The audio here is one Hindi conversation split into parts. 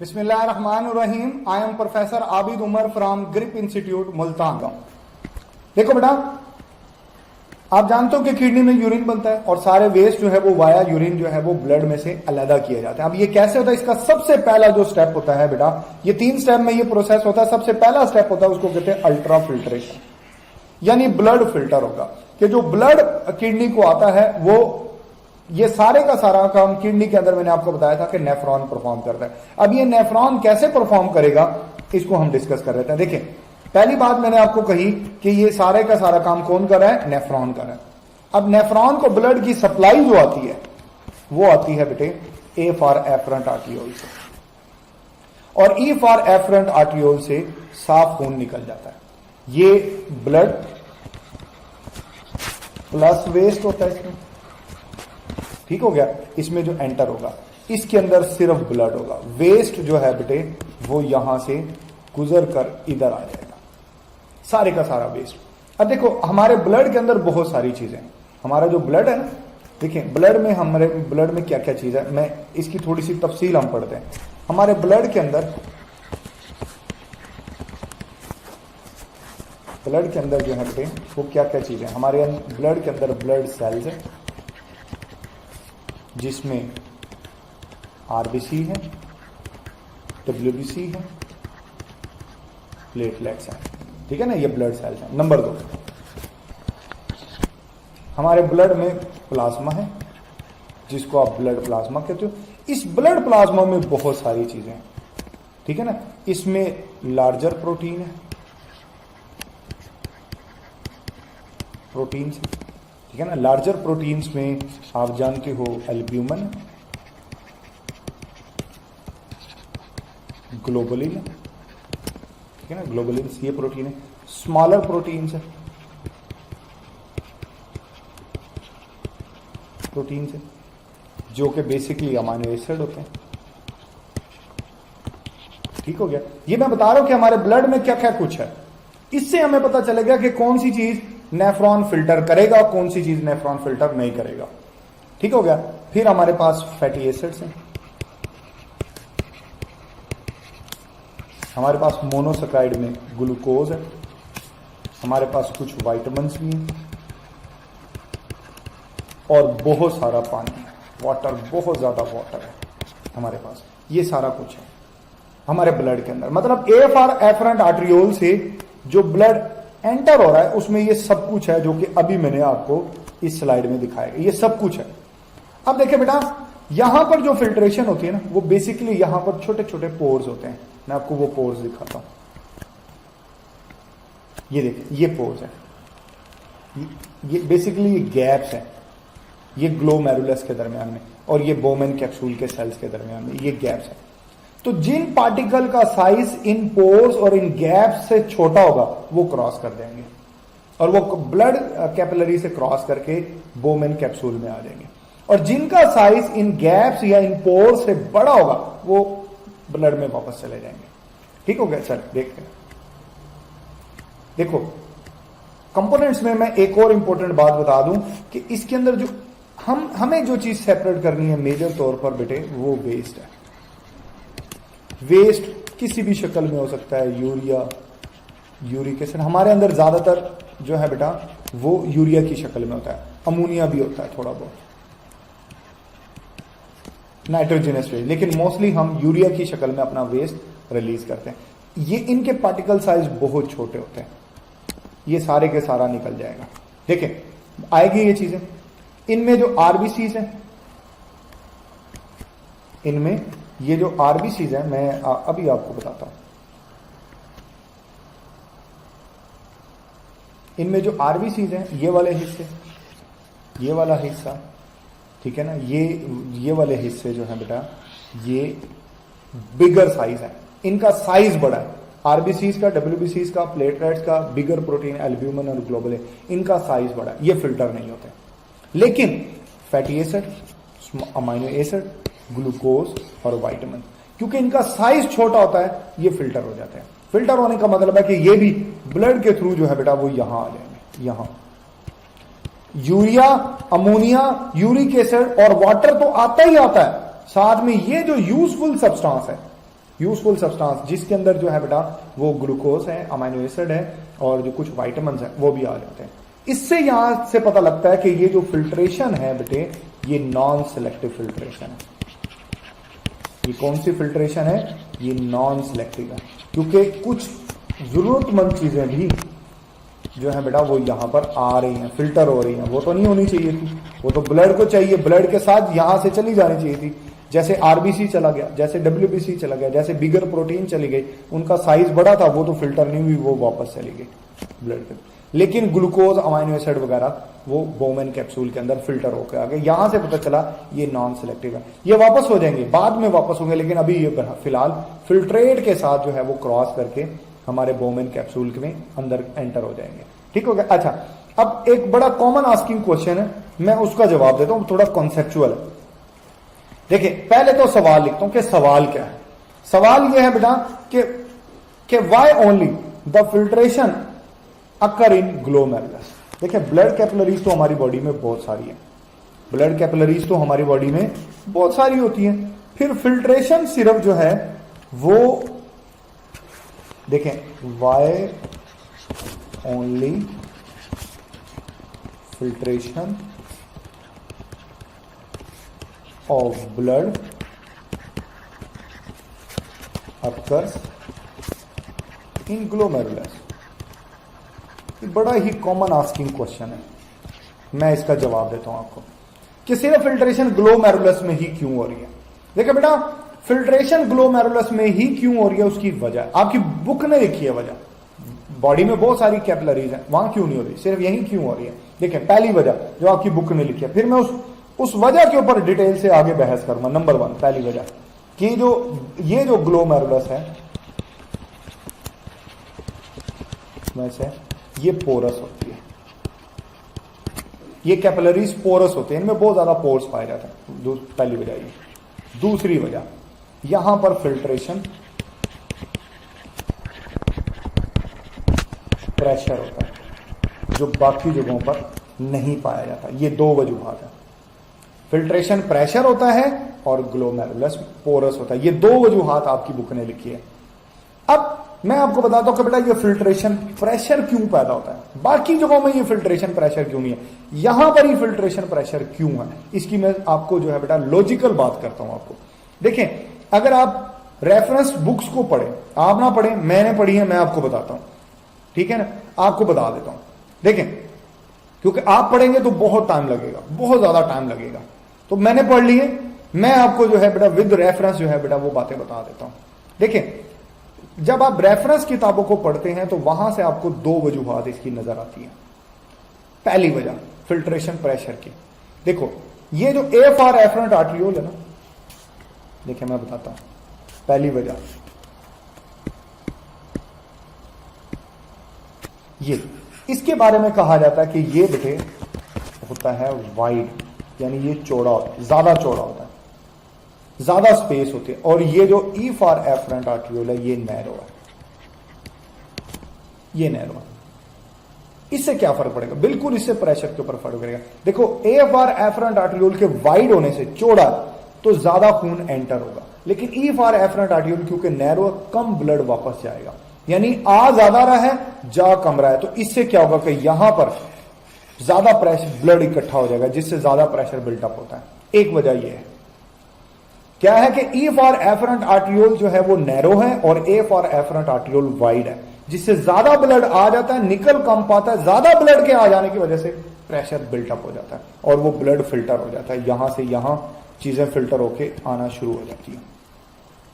बिस्मिल्लाहिर्रहमानिर्रहीम। I am professor Abid Umar from grip institute Multan. देखो बेटा, आप जानते हो कि किडनी में यूरिन बनता है और सारे वेस्ट जो है वो वाया यूरिन जो है वो ब्लड में से अलग किया जाता है। अब ये कैसे होता है? इसका सबसे पहला जो स्टेप होता है बेटा, ये 3 स्टेप में ये प्रोसेस होता है। सबसे पहला स्टेप होता है, उसको कहते हैं अल्ट्रा फिल्ट्रेशन, यानी ब्लड फिल्टर होगा कि जो ब्लड किडनी को आता है वो ये सारे का सारा काम किडनी के अंदर मैंने आपको बताया था कि नेफ्रॉन परफॉर्म करता है। अब ये नेफ्रॉन कैसे परफॉर्म करेगा इसको हम डिस्कस कर रहे थे। देखिए, पहली बात मैंने आपको कही कि ये सारे का सारा काम कौन कर रहा है? नेफ्रॉन कर रहा है। अब नेफ्रॉन को ब्लड की सप्लाई जो आती है वो आती है बेटे ए फॉर एफरेंट आर्टियोल से, और ई फॉर एफरेंट आर्टियोल से साफ खून निकल जाता है। ये ब्लड प्लस वेस्ट होता है इसमें, ठीक हो गया। इसमें जो एंटर होगा इसके अंदर सिर्फ ब्लड होगा, वेस्ट जो है बेटे वो यहां से गुजर कर इधर आ जाएगा, सारे का सारा वेस्ट। अब देखो, हमारे ब्लड के अंदर बहुत सारी चीजें, हमारा जो ब्लड है ना, देखिए ब्लड में, हमारे ब्लड में क्या क्या चीज है, मैं इसकी थोड़ी सी तफसील हम पढ़ते हैं। हमारे ब्लड के अंदर जो है बेटे वो क्या क्या चीजें, हमारे ब्लड के अंदर ब्लड सेल्स है जिसमें आरबीसी है, डब्ल्यूबीसी है, प्लेटलेट्स हैं, ठीक है ना, ये ब्लड सेल्स हैं। नंबर 2, हमारे ब्लड में प्लाज्मा है जिसको आप ब्लड प्लाज्मा कहते हो। इस ब्लड प्लाज्मा में बहुत सारी चीजें हैं, ठीक है ना। इसमें लार्जर प्रोटीन है, प्रोटीन्स, ठीक है ना। लार्जर प्रोटीन्स में आप जानते हो एल्ब्यूमिन है, ग्लोबुलिन है, ठीक है ना, ग्लोबुलिन ये प्रोटीन है। स्मॉलर प्रोटीन्स है, प्रोटीन्स है जो कि बेसिकली अमीनो एसिड होते हैं, ठीक हो गया। ये मैं बता रहा हूं कि हमारे ब्लड में क्या क्या कुछ है। इससे हमें पता चलेगा कि कौन सी चीज नेफ्रॉन फिल्टर करेगा, कौन सी चीज नेफ्रॉन फिल्टर नहीं करेगा, ठीक हो गया। फिर हमारे पास फैटी एसिड्स हैं, हमारे पास मोनोसेक्राइड में ग्लूकोज है, हमारे पास कुछ विटामिन्स भी हैं और बहुत सारा पानी है, वाटर, बहुत ज्यादा वाटर है हमारे पास। ये सारा कुछ है हमारे ब्लड के अंदर। मतलब ए फॉर एफरेंट आर्टरियोल से जो ब्लड एंटर हो रहा है उसमें ये सब कुछ है जो कि अभी मैंने आपको इस स्लाइड में दिखाया, ये सब कुछ है। अब देखिए बेटा, यहां पर जो फिल्ट्रेशन होती है ना वो बेसिकली यहां पर छोटे छोटे पोर्स होते हैं। मैं आपको वो पोर्स दिखाता हूं, ये देखिए, ये पोर्स है, ये बेसिकली ये गैप्स है, ये ग्लोमेरुलस के दरमियान में और ये बोमेन कैप्सूल के सेल्स के दरमियान में ये गैप्स है। तो जिन पार्टिकल का साइज इन पोर्स और इन गैप्स से छोटा होगा वो क्रॉस कर देंगे और वो ब्लड कैपिलरी से क्रॉस करके बोमेन कैप्सूल में आ जाएंगे, और जिनका साइज इन गैप्स या इन पोर्स से बड़ा होगा वो ब्लड में वापस चले जाएंगे, ठीक हो गया। चल देखते हैं। देखो, कंपोनेंट्स में मैं एक और इंपॉर्टेंट बात बता दूं कि इसके अंदर जो हमें जो चीज सेपरेट करनी है मेजर तौर पर बेटे वो वेस्ट है। वेस्ट किसी भी शक्ल में हो सकता है, यूरिया, यूरिक एसिड, हमारे अंदर ज्यादातर जो है बेटा वो यूरिया की शक्ल में होता है, अमोनिया भी होता है थोड़ा बहुत, नाइट्रोजनस वेस्ट, लेकिन मोस्टली हम यूरिया की शक्ल में अपना वेस्ट रिलीज करते हैं। ये इनके पार्टिकल साइज बहुत छोटे होते हैं, ये सारे के सारा निकल जाएगा। देखिए आएगी ये चीजें, इनमें जो आरबीसीज है, इनमें ये जो आरबीसीज है मैं अभी आपको बताता हूं। इनमें जो आरबीसीज है, ये वाले हिस्से, ये वाला हिस्सा, ठीक है ना, ये वाले हिस्से जो है बेटा ये बिगर साइज है, इनका साइज बड़ा है। आरबीसीज का, डब्ल्यूबीसीज का, प्लेटलेट्स का, बिगर प्रोटीन, एल्ब्यूमिन और ग्लोबुलिन, इनका साइज बड़ा है, ये फिल्टर नहीं होते। लेकिन fatty acid, amino acid, glucose और विटामिन, क्योंकि इनका साइज छोटा होता है ये फिल्टर हो जाते हैं। फिल्टर होने का मतलब है कि ये भी ब्लड के थ्रू जो है बेटा वो यहां आ जाएंगे। यहां यूरिया, अमोनिया, यूरिक एसिड और वाटर तो आता ही आता है, साथ में ये जो यूजफुल सब्सटेंस है, यूजफुल सब्सटेंस जिसके अंदर जो है बेटा वो ग्लूकोज है, अमाइनो एसिड है और जो कुछ वाइटामिन है वो भी आ जाते हैं। इससे यहां से पता लगता है कि ये जो फिल्ट्रेशन है बेटे ये नॉन सिलेक्टिव फिल्ट्रेशन है। ये कौन सी फिल्ट्रेशन है? ये नॉन सिलेक्टिव है, क्योंकि कुछ जरूरतमंद चीजें भी जो है बेटा वो यहां पर आ रही हैं, फिल्टर हो रही हैं। वो तो नहीं होनी चाहिए थी, वो तो ब्लड को चाहिए, ब्लड के साथ यहां से चली जानी चाहिए थी। जैसे आरबीसी चला गया, जैसे डब्ल्यूबीसी चला गया, जैसे बिगर प्रोटीन चली गई, उनका साइज बड़ा था, वो तो फिल्टर नहीं हुई, वो वापस चली गई ब्लड के। लेकिन ग्लूकोज, अमाइनो एसिड वगैरह वो बोमेन कैप्सूल के अंदर फिल्टर होकर आ गए। यहां से पता चला ये नॉन सिलेक्टिव है। ये वापस हो जाएंगे, बाद में वापस होंगे, लेकिन अभी ये फिलहाल फिल्ट्रेट के साथ जो है वो क्रॉस करके हमारे बोमेन कैप्सूल में अंदर एंटर हो जाएंगे। ठीक हो गया? अच्छा, अब एक बड़ा कॉमन आस्किंग क्वेश्चन है, मैं उसका जवाब देता हूं, थोड़ा कॉन्सेप्चुअल है। देखिए, पहले तो सवाल लिखता हूं कि सवाल क्या है। सवाल यह है बेटा कि why only the filtration occur in glomerulus. देखिए, ब्लड कैपिलरीज तो हमारी बॉडी में बहुत सारी है, ब्लड कैपिलरीज तो हमारी बॉडी में बहुत सारी होती है। फिर फिल्ट्रेशन सिर्फ जो है वो देखें, why only filtration of blood occurs in glomerulus। ये बड़ा ही कॉमन आस्किंग क्वेश्चन है, मैं इसका जवाब देता हूं आपको कि सिर्फ फिल्ट्रेशन ग्लोमेरुलस में ही क्यों हो रही है। देखिए बेटा, फिल्ट्रेशन ग्लोमेरुलस में ही क्यों हो रही है, उसकी वजह आपकी बुक ने लिखी है। वजह बॉडी में बहुत सारी कैपिलरीज हैं, वहां क्यों नहीं हो रही, सिर्फ यही क्यों हो रही है। देखिए, पहली वजह जो आपकी बुक में लिखी है, फिर मैं उस वजह के ऊपर डिटेल से आगे बहस करूंगा। नंबर 1, पहली वजह कि ये जो ग्लोमेरुलस है वैसे ये पोरस होती है, ये कैपिलरीज पोरस होते हैं, इनमें बहुत ज्यादा पोर्स पाए जाते हैं। पहली वजह ये। दूसरी वजह, यहां पर फिल्ट्रेशन प्रेशर होता है जो बाकी जगहों पर नहीं पाया जाता। ये दो वजूहात है, फिल्ट्रेशन प्रेशर होता है और ग्लोमेरुलस पोरस होता है। ये दो वजूहात आपकी बुक ने लिखी है। अब मैं आपको बताता हूं कि बेटा ये फिल्ट्रेशन प्रेशर क्यों पैदा होता है, बाकी जगहों में ये फिल्ट्रेशन प्रेशर क्यों नहीं है, यहां पर ही फिल्ट्रेशन प्रेशर क्यों है। इसकी मैं आपको जो है बेटा लॉजिकल बात करता हूं आपको। देखें, अगर आप रेफरेंस बुक्स को पढ़े, आप ना पढ़े, मैंने पढ़ी है, मैं आपको बताता हूं, ठीक है ना, आपको बता देता हूं। देखें, क्योंकि आप पढ़ेंगे तो बहुत टाइम लगेगा, बहुत ज्यादा टाइम लगेगा, तो मैंने पढ़ ली है, मैं आपको जो है बेटा विद रेफरेंस जो है बेटा वो बातें बता देता हूं। देखिए, जब आप रेफरेंस किताबों को पढ़ते हैं तो वहां से आपको दो वजूहात इसकी नजर आती है। पहली वजह फिल्ट्रेशन प्रेशर की, देखो ये जो AFR एफरेंट आर्टरियोल है ना, देखिए मैं बताता हूं। पहली वजह ये, इसके बारे में कहा जाता है कि ये बेटे होता है वाइड, यानी ये चौड़ा होता है, ज्यादा चौड़ा होता है, ज्यादा स्पेस होती है। और ये जो EFR एफरेंट आर्टरियोल है ये नैरो है, ये नैरो है। इससे क्या फर्क पड़ेगा, बिल्कुल इससे प्रेशर के ऊपर फर्क पड़ेगा। देखो, AFR एफरेंट आर्टरियोल के वाइड होने से, चौड़ा तो ज्यादा खून एंटर होगा, लेकिन EFR एफरेंट आर्टरियोल क्योंकि नैरो, कम ब्लड वापस जाएगा, यानी आ ज्यादा रहा है जा कम रहा है। तो इससे क्या होगा कि यहां पर ज्यादा प्रेशर ब्लड इकट्ठा हो जाएगा, जिससे ज्यादा प्रेशर बिल्टअप होता है। एक वजह यह है, क्या है कि EFR एफरेंट आर्टरियोल जो है वो नैरो है और AFR एफरेंट आर्टरियोल वाइड है, जिससे ज्यादा ब्लड आ जाता है, निकल कम पाता है। ज्यादा ब्लड के आ जाने की वजह से प्रेशर बिल्टअप हो जाता है और वो ब्लड फिल्टर हो जाता है, यहां से यहां चीजें फिल्टर होके आना शुरू हो जाती है।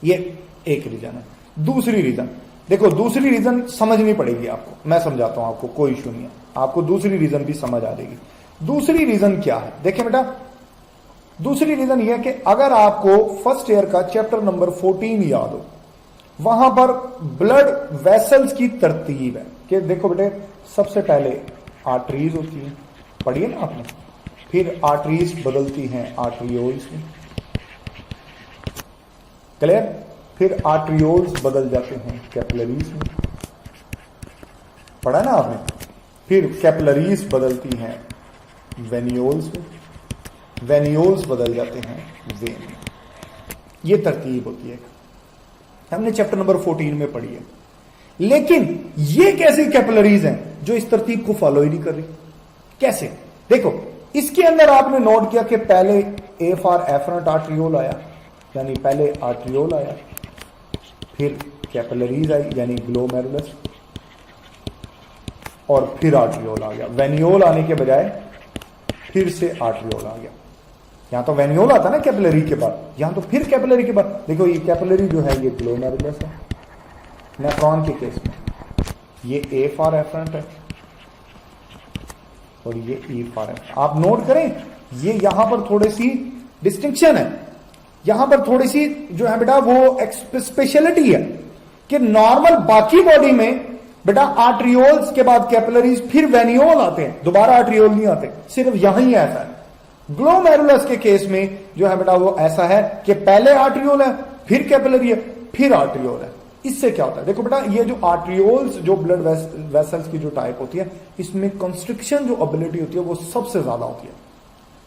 ये एक रीजन है। दूसरी रीजन देखो, दूसरी रीजन समझनी पड़ेगी आपको, मैं समझाता हूं आपको, कोई इशू नहीं है, आपको दूसरी रीजन भी समझ आ जाएगी। दूसरी रीजन क्या है, देखिए बेटा, दूसरी रीजन यह है कि अगर आपको फर्स्ट ईयर का चैप्टर नंबर 14 याद हो, वहां पर ब्लड वेसल्स की तरतीब है कि देखो बेटे, सबसे पहले आर्टरीज होती है, पढ़िए ना आपने, फिर आर्टरीज बदलती हैं आर्टरियोल्स में, क्लियर, फिर आर्टरियोल्स बदल जाते हैं कैपिलरीज में, पढ़ा ना आपने, फिर कैपिलरीज बदलती हैं वेनियोल्स में, वेनियोल्स बदल जाते हैं वेन में। ये तरतीब होती है। हमने चैप्टर नंबर 14 में पढ़ी है। लेकिन ये कैसी कैपिलरीज हैं जो इस तरतीब को फॉलो ही नहीं कर रही? कैसे? देखो, इसके अंदर आपने नोट किया कि पहले ए फॉर एफरेंट आर्ट्रियोल आया, यानी पहले आर्ट्रियोल आया, फिर कैपिलरीज आई यानी ग्लोमेरुलस, और फिर आर्ट्रियोल आ गया। वेनियोल आने के बजाय फिर से आर्ट्रियोल आ गया। यहां तो वेनियोल आता ना कैपिलरी के बाद, यहां तो फिर कैपिलरी के बाद। देखो ये कैपिलरी जो है ये ग्लोमेरुलस है। नेफ्रॉन के केस में ये ए फॉर एफरेंट है और ये ई फॉर एफरेंट। आप नोट करें, ये यहां पर थोड़ी सी डिस्टिंक्शन है, यहां पर थोड़ी सी जो है बेटा वो स्पेशलिटी है कि नॉर्मल बाकी बॉडी में बेटा आर्ट्रियोल्स के बाद कैपिलरीज फिर वेनियोल आते हैं, दोबारा आर्ट्रियोल नहीं आते, सिर्फ यहां ही ऐसा है। ग्लोमेरुलस के केस में जो है बेटा वो ऐसा है कि पहले आर्ट्रियोल है, फिर कैपिलरी है, फिर आर्ट्रियोल है। इससे क्या होता है? देखो बेटा, ये जो आर्ट्रियोल्स जो ब्लड वेसल्स की जो टाइप होती है, इसमें कंस्ट्रिक्शन जो एबिलिटी होती है वो सबसे ज्यादा होती है।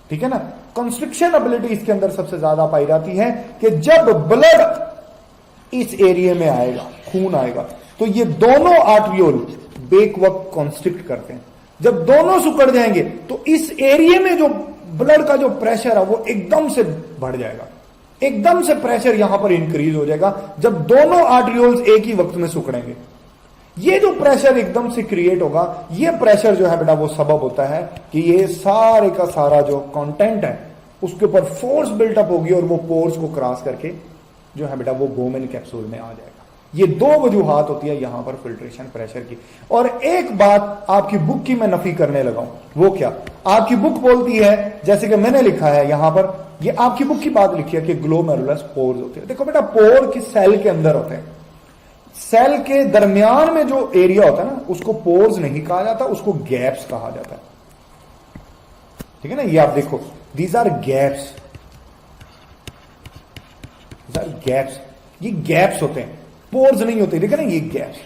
ठीक है ना? कंस्ट्रिक्शन एबिलिटी इसके अंदर सबसे ज्यादा पाई जाती है कि जब ब्लड इस एरिया में आएगा, खून आएगा, तो ये दोनों आर्ट्रियोल बेक वक्त कॉन्स्ट्रिक्ट करते हैं। जब दोनों सुकड़ जाएंगे तो इस एरिया में जो ब्लड का जो प्रेशर है वो एकदम से बढ़ जाएगा, एकदम से प्रेशर यहां पर इंक्रीज हो जाएगा जब दोनों आर्ट्रियोल्स एक ही वक्त में सुकड़ेंगे। ये जो प्रेशर एकदम से क्रिएट होगा, ये प्रेशर जो है बेटा वो सबब होता है कि ये सारे का सारा जो कंटेंट है उसके ऊपर फोर्स बिल्टअप होगी और वो पोर्स को क्रॉस करके जो है बेटा वो बोमेन कैप्सूल में आ जाएगा। ये दो वजूहात होती है यहां पर फिल्ट्रेशन प्रेशर की। और एक बात आपकी बुक की मैं नफी करने लगा हूं, वो क्या? आपकी बुक बोलती है, जैसे कि मैंने लिखा है यहां पर, ये आपकी बुक की बात लिखी है कि ग्लोमेरुलस पोर्स होते हैं। देखो बेटा, पोर किस सेल के अंदर होते हैं, सेल के दरमियान में जो एरिया होता है ना उसको पोर्स नहीं कहा जाता, उसको गैप्स कहा जाता है। ठीक है ना? ये आप देखो, दीज आर गैप्स, गैप्स, ये गैप्स होते हैं, पोर्स नहीं होते। देखा ना, ये गैप्स।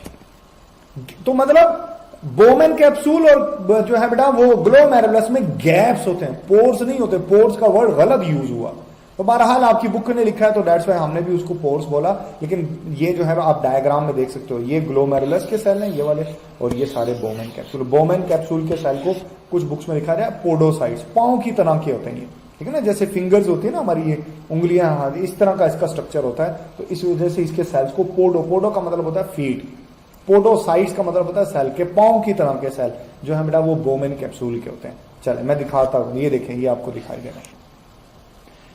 तो मतलब बोमेन कैप्सूल और जो है बेटा वो ग्लोमेरुलस में गैप्स होते हैं, पोर्स नहीं होते। पोर्स का वर्ड गलत यूज हुआ, तो बहरहाल आपकी बुक ने लिखा है तो दैट्स व्हाई हमने भी उसको पोर्स बोला। लेकिन ये जो है आप डायग्राम में देख सकते हो, ये ग्लोमेरुलस के सेल हैं ये वाले, और ये सारे बोमेन कैप्सूल। बोमेन कैप्सूल के सेल को कुछ बुक्स में लिखा जाए पोडोसाइट्स, पांव की तरह के होते हैं ये। ठीक है ना? जैसे फिंगर्स होती है ना हमारी, ये उंगलियां, हाथ, इस तरह का इसका स्ट्रक्चर होता है। तो इस वजह से इसके सेल्स को पोडो का मतलब होता है फीट, पोडोसाइट्स का मतलब होता है सेल के, पांव की तरह के सेल जो है बेटा वो बोमेन कैप्सूल के होते हैं। चले मैं दिखाता हूं, ये देखें, ये आपको दिखाई दे रहा है,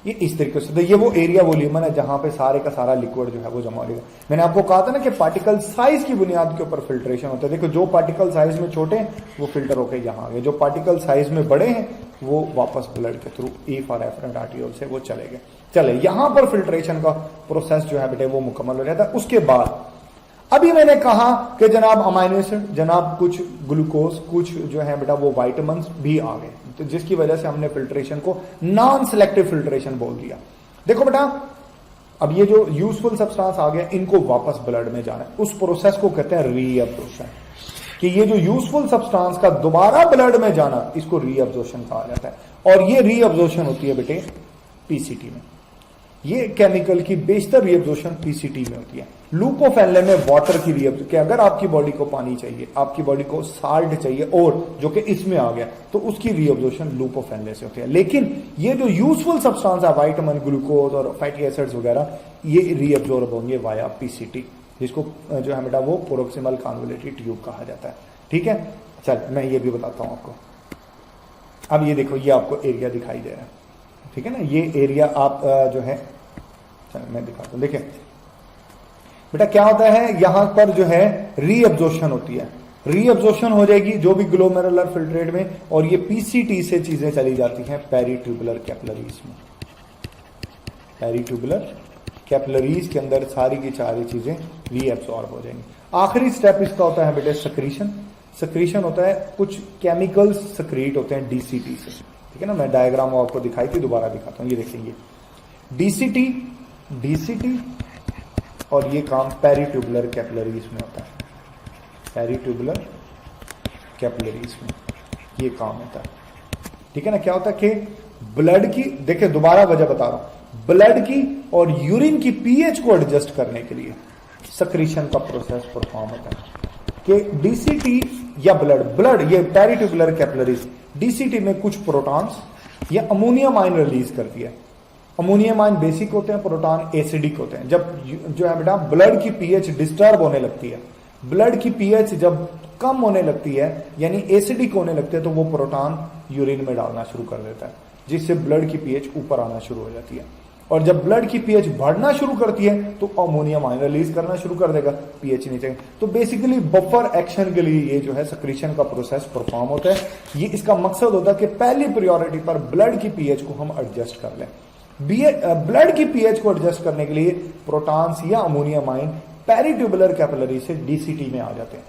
ये इस तरीके से। तो ये वो एरिया वॉल्यूम है जहां पे सारे का सारा लिक्विड जो है वो जमा होगा। मैंने आपको कहा था ना कि पार्टिकल साइज की बुनियाद के ऊपर फिल्ट्रेशन होता है। देखो, जो पार्टिकल साइज में छोटे हैं वो फिल्टर होकर यहां आ गए, जो पार्टिकल साइज में बड़े हैं वो वापस ब्लड के through e for efferent arteriole से वो चले गए। चले, यहां पर फिल्ट्रेशन का प्रोसेस जो है बेटे वो मुकम्मल हो जाता है। उसके बाद अभी मैंने कहा कि जनाब अमाइनो एसिड, जनाब कुछ ग्लूकोज, कुछ जो है बेटा वो विटामिन भी आ गए, तो जिसकी वजह से हमने फिल्ट्रेशन को नॉन सिलेक्टिव फिल्ट्रेशन बोल दिया। देखो बेटा, अब ये जो यूजफुल सब्सटेंस आ गया, इनको वापस ब्लड में जाना है, उस प्रोसेस को कहते हैं रीअब्जॉर्प्शन। कि ये जो यूजफुल सब्सटेंस का दोबारा ब्लड में जाना, इसको रीअब्जॉर्प्शन कहा जाता है। और ये रीअब्जॉर्प्शन होती है बेटे पीसीटी में। ये केमिकल की बेशतर रीअब्जॉर्प्शन पीसीटी में होती है। लूपोफेनले में वाटर की रीअब्जॉर्प्शन, कि अगर आपकी बॉडी को पानी चाहिए, आपकी बॉडी को साल्ट चाहिए, और जो कि इसमें आ गया, तो उसकी रीअब्जॉर्प्शन लूपोफेनले से होती है। लेकिन ये जो यूजफुल सब्सटेंस है, विटामिन, ग्लूकोज और फैटी एसिड्स वगैरह, ये रीअब्जॉर्ब होंगे वाया पीसीटी, जिसको जो है बेटा वो प्रोक्सिमल कन्वोल्यूटेड ट्यूब कहा जाता है। ठीक है? चल मैं ये भी बताता हूं आपको। अब ये देखो, ये आपको एरिया दिखाई दे रहा है। ठीक है ना? ये एरिया आप जो है, चल मैं दिखाता हूं। देखें बेटा, क्या होता है, यहां पर जो है रीअब्जॉर्प्शन होती है। रीअब्जॉर्प्शन हो जाएगी जो भी ग्लोमेरुलर फिल्ट्रेट में, और ये पीसीटी से चीजें चली जाती हैं पेरीट्यूबुलर कैपिलरीज में। पेरीट्यूबुलर कैपिलरीज के अंदर सारी की सारी चीजें रीअब्सॉर्ब हो जाएंगी। आखिरी स्टेप इसका होता है बेटे सक्रीशन। सक्रीशन होता है, कुछ केमिकल्स सक्रीट होते हैं डीसीटी से। ठीक है ना? मैं डायग्राम आपको दिखाई थी, दोबारा दिखाता हूं। ये देखेंगे, डीसीटी और ये काम पेरीट्यूबुलर कैपिलरीज में होता है। पेरीट्यूबुलर कैपिलरीज में ये काम होता है। ठीक है ना? क्या होता है कि ब्लड की, देखिए दोबारा वजह बता रहा हूं, ब्लड की और यूरिन की पीएच को एडजस्ट करने के लिए सक्रीशन का प्रोसेस परफॉर्म होता है कि डीसीटी या ब्लड ये पेरिट्यूबुलर कैपिलरीज डीसीटी में कुछ प्रोटॉन्स या अमोनियम आयन रिलीज करती है। अमोनियम आयन बेसिक होते हैं, प्रोटॉन एसिडिक होते हैं। जब जो है बेटा ब्लड की पीएच डिस्टर्ब होने लगती है, ब्लड की पीएच जब कम होने लगती है यानी एसिडिक होने लगते हैं, तो वो प्रोटॉन यूरिन में डालना शुरू कर देता है, जिससे ब्लड की पीएच ऊपर आना शुरू हो जाती है। और जब ब्लड की पीएच बढ़ना शुरू करती है तो अमोनियम आयन रिलीज करना शुरू कर देगा, पीएच नीचे। तो बेसिकली बफर एक्शन के लिए ये जो है सक्रीशन का प्रोसेस परफॉर्म होता है। ये इसका मकसद होता है कि पहली प्रायोरिटी पर ब्लड की पीएच को हम एडजस्ट कर लें। ब्लड की पीएच को एडजस्ट करने के लिए प्रोटॉन्स या अमोनियम आयन पेरिट्यूबुलर कैपिलरी से डीसीटी में आ जाते हैं,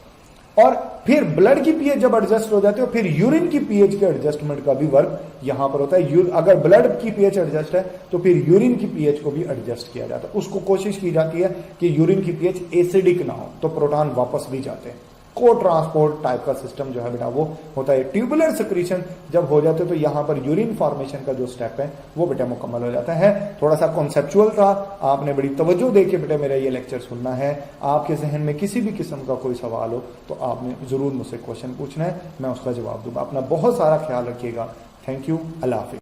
और फिर ब्लड की पीएच जब एडजस्ट हो जाती है फिर यूरिन की पीएच के एडजस्टमेंट का भी वर्क यहां पर होता है। अगर ब्लड की पीएच एडजस्ट है तो फिर यूरिन की पीएच को भी एडजस्ट किया जाता है। उसको कोशिश की जाती है कि यूरिन की पीएच एसिडिक ना हो, तो प्रोटॉन वापस भी जाते हैं। को ट्रांसपोर्ट टाइप का सिस्टम जो है बेटा वो होता है। ट्यूबुलर सिक्रीशन जब हो जाते तो यहां पर यूरिन फॉर्मेशन का जो स्टेप है वो बेटा मुकम्मल हो जाता है। थोड़ा सा कॉन्सेप्चुअल था, आपने बड़ी तवज्जो देके बेटा मेरा ये लेक्चर सुनना है। आपके जहन में किसी भी किस्म का कोई सवाल हो तो आपने जरूर मुझसे क्वेश्चन पूछना है, मैं उसका जवाब दूंगा। अपना बहुत सारा ख्याल रखिएगा। Thank you, Allah Hafiz.